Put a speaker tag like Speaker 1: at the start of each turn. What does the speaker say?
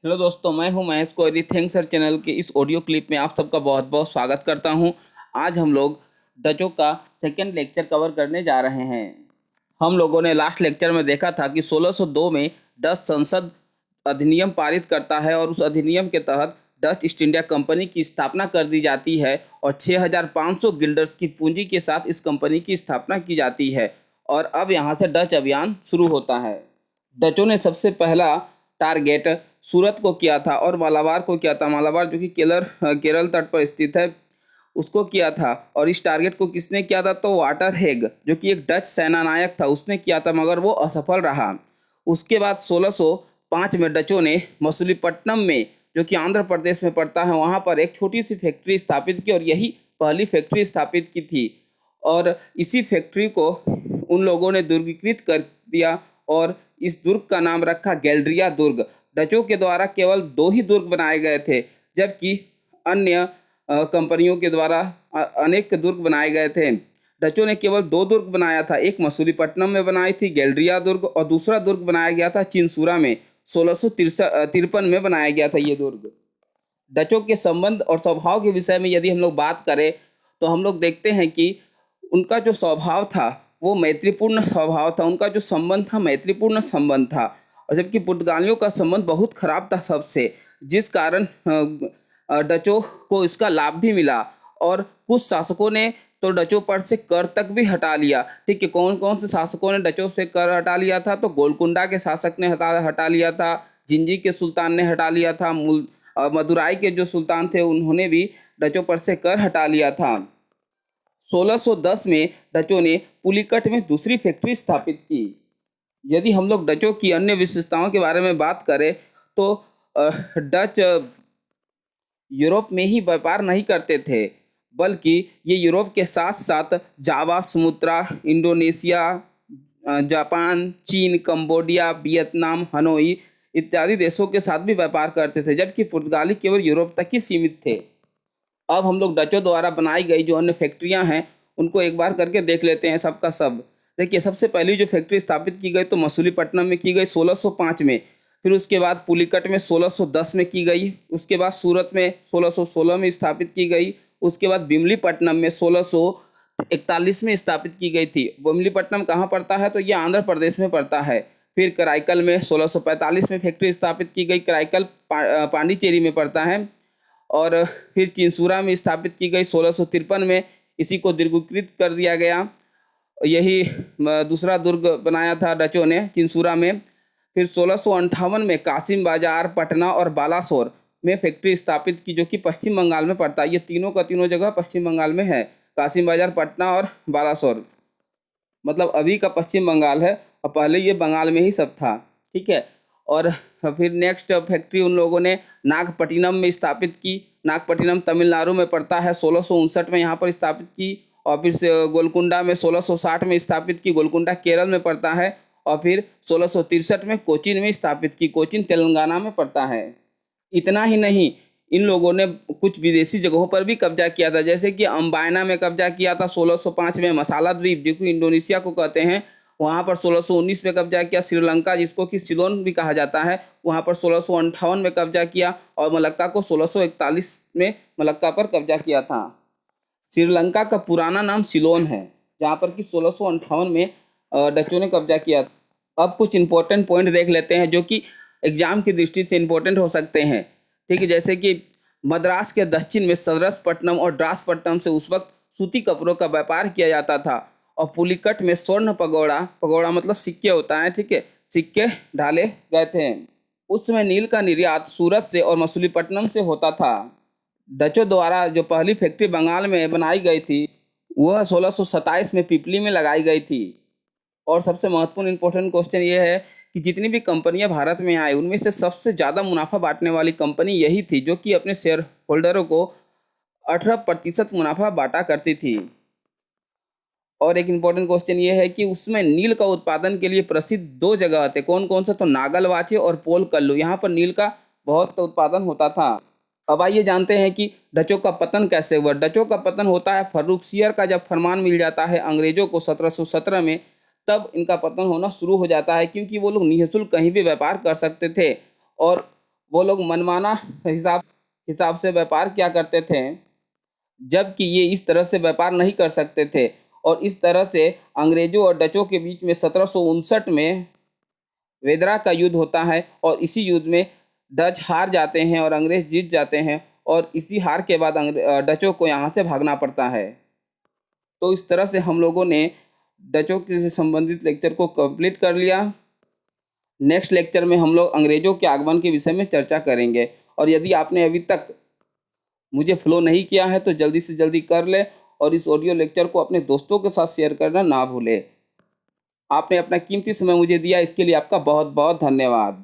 Speaker 1: Hello दोस्तों, मैं हूं Mahesh Kohli. Thanks sir channel के इस ऑडियो क्लिप में आप सबका बहुत बहुत स्वागत करता हूं। आज हम लोग डचों का सेकेंड लेक्चर कवर करने जा रहे हैं। हम लोगों ने लास्ट लेक्चर में देखा था कि 1602 में डच संसद अधिनियम पारित करता है और उस अधिनियम के तहत डच ईस्ट इंडिया कंपनी की स्थापना कर दी जाती है और 6500 गिल्डर्स की पूंजी के साथ इस कंपनी की स्थापना की जाती है। और अब यहाँ से डच अभियान शुरू होता है। डचों ने सबसे पहला टारगेट सूरत को किया था और मालाबार को किया था। मालाबार जो कि केरल तट पर स्थित है, उसको किया था। और इस टारगेट को किसने किया था? तो वाटर हेग, जो कि एक डच सेनानायक था, उसने किया था, मगर वो असफल रहा। उसके बाद 1605 में डचों ने मसूलीपट्टनम में, जो कि आंध्र प्रदेश में पड़ता है, वहाँ पर एक छोटी सी फैक्ट्री स्थापित की और यही पहली फैक्ट्री स्थापित की थी। और इसी फैक्ट्री को उन लोगों ने दुर्गीकृत कर दिया और इस दुर्ग का नाम रखा गैल्ड्रिया दुर्ग। डचों के द्वारा केवल 2 ही दुर्ग बनाए गए थे, जबकि अन्य कंपनियों के द्वारा अनेक दुर्ग बनाए गए थे। डचों ने केवल 2 दुर्ग बनाया था। एक मसूलीपट्टनम में बनाई थी गैल्ड्रिया दुर्ग, और दूसरा दुर्ग बनाया गया था चिंसूरा में 1653 में बनाया गया था ये दुर्ग। डचों के संबंध और स्वभाव के विषय में यदि हम लोग बात करें तो हम लोग देखते हैं कि उनका जो स्वभाव था वो मैत्रीपूर्ण स्वभाव था। उनका जो संबंध था मैत्रीपूर्ण संबंध था, और जबकि पुर्तगालियों का संबंध बहुत खराब था सबसे, जिस कारण डचों को इसका लाभ भी मिला। और कुछ शासकों ने तो डचों पर से कर तक भी हटा लिया। ठीक है, कौन कौन से शासकों ने डचों से कर हटा लिया था? तो गोलकुंडा के शासक ने हटा लिया था, जिंजी के सुल्तान ने हटा लिया था, मदुराई के जो सुल्तान थे उन्होंने भी डचों पर से कर हटा लिया था। 1610 में डचों ने पुलिकट में दूसरी फैक्ट्री स्थापित की। यदि हम लोग डचों की अन्य विशेषताओं के बारे में बात करें तो डच यूरोप में ही व्यापार नहीं करते थे, बल्कि ये यूरोप के साथ साथ जावा, सुमात्रा, इंडोनेशिया, जापान, चीन, कंबोडिया, वियतनाम, हनोई इत्यादि देशों के साथ भी व्यापार करते थे, जबकि पुर्तगाली केवल यूरोप तक ही सीमित थे। अब हम लोग डचों द्वारा बनाई गई जो अन्य फैक्ट्रियां हैं उनको एक बार करके देख लेते हैं सबका सब। देखिए, सबसे पहली जो फैक्ट्री स्थापित की गई तो मसूलीपट्टनम में की गई 1605 में। फिर उसके बाद पुलिकट में 1610 में की गई। उसके बाद सूरत में 1616 में स्थापित की गई। उसके बाद बिमलीपट्टनम में 1641 में स्थापित की गई थी। बिमलीपट्टनम कहाँ पड़ता है? तो ये आंध्र प्रदेश में पड़ता है। फिर कराईकल में 1645 में फैक्ट्री स्थापित की गई। कराईकल पांडिचेरी में पड़ता है। और फिर चिंसूरा में स्थापित की गई 1653 में। इसी को दीर्घीकृत कर दिया गया। यही दूसरा दुर्ग बनाया था डचों ने चिंसूरा में। फिर 1658 में कासिम बाजार, पटना और बालासोर में फैक्ट्री स्थापित की, जो कि पश्चिम बंगाल में पड़ता है। ये तीनों का तीनों जगह पश्चिम बंगाल में है, कासिम बाजार, पटना और बालासोर। मतलब अभी का पश्चिम बंगाल है और पहले ये बंगाल में ही सब था। ठीक है। और फिर नेक्स्ट फैक्ट्री उन लोगों ने नागपट्टिनम में स्थापित की। नागपट्टिनम तमिलनाडु में पड़ता है। 1659 में यहाँ पर स्थापित की। और फिर से गोलकुंडा में 1660 में स्थापित की। गोलकुंडा केरल में पड़ता है। और फिर 1663 में कोचीन में स्थापित की। कोचीन तेलंगाना में पड़ता है। इतना ही नहीं, इन लोगों ने कुछ विदेशी जगहों पर भी कब्जा किया था, जैसे कि अम्बायना में कब्जा किया था 1605 में। मसाला द्वीप, जो कि इंडोनेशिया को कहते हैं, वहाँ पर 1619 में कब्जा किया। श्रीलंका, जिसको कि सिलोन भी कहा जाता है, वहाँ पर 1658 में कब्जा किया। और मलक्का को 1641 में मलक्का पर कब्जा किया था। श्रीलंका का पुराना नाम सिलोन है, जहाँ पर कि 1658 में डचों ने कब्जा किया। अब कुछ इंपॉर्टेंट पॉइंट देख लेते हैं जो कि एग्जाम की दृष्टि से इंपॉर्टेंट हो सकते हैं। ठीक है, जैसे कि मद्रास के दक्षिण में सदरसपट्टनम और ड्रासपट्टनम से उस वक्त सूती कपड़ों का व्यापार किया जाता था। और पुलिकट में स्वर्ण पगोड़ा, पगोड़ा मतलब सिक्के होता है, ठीक है, सिक्के ढाले गए थे। उस समय नील का निर्यात सूरत से और मसूलीपट्टनम से होता था। डचों द्वारा जो पहली फैक्ट्री बंगाल में बनाई गई थी वह 1627 में पिपली में लगाई गई थी। और सबसे महत्वपूर्ण इंपॉर्टेंट क्वेश्चन ये है कि जितनी भी कंपनियां भारत में आई उनमें से सबसे ज़्यादा मुनाफा बांटने वाली कंपनी यही थी, जो कि अपने शेयर होल्डरों को 18% मुनाफा बांटा करती थी। और एक इम्पॉर्टेंट क्वेश्चन ये है कि उसमें नील का उत्पादन के लिए प्रसिद्ध 2 जगह थे। कौन कौन से? तो नागलवाचे और पोल कल्लू। यहाँ पर नील का बहुत उत्पादन होता था। अब आइए जानते हैं कि डचों का पतन कैसे हुआ। डचों का पतन होता है फर्रुखसियर का जब फरमान मिल जाता है अंग्रेजों को 1717 में, तब इनका पतन होना शुरू हो जाता है, क्योंकि वो लोग निःशुल्क कहीं भी व्यापार कर सकते थे। और वो लोग मनमाना हिसाब हिसाब से व्यापार किया करते थे, जबकि ये इस तरह से व्यापार नहीं कर सकते थे। और इस तरह से अंग्रेज़ों और डचों के बीच में 1759 में वेदरा का युद्ध होता है और इसी युद्ध में डच हार जाते हैं और अंग्रेज़ जीत जाते हैं और इसी हार के बाद डचों को यहाँ से भागना पड़ता है। तो इस तरह से हम लोगों ने डचों से संबंधित लेक्चर को कंप्लीट कर लिया। नेक्स्ट लेक्चर में हम लोग अंग्रेज़ों के आगमन के विषय में चर्चा करेंगे। और यदि आपने अभी तक मुझे फॉलो नहीं किया है तो जल्दी से जल्दी कर ले और इस ऑडियो लेक्चर को अपने दोस्तों के साथ शेयर करना ना भूलें। आपने अपना कीमती समय मुझे दिया, इसके लिए आपका बहुत बहुत धन्यवाद।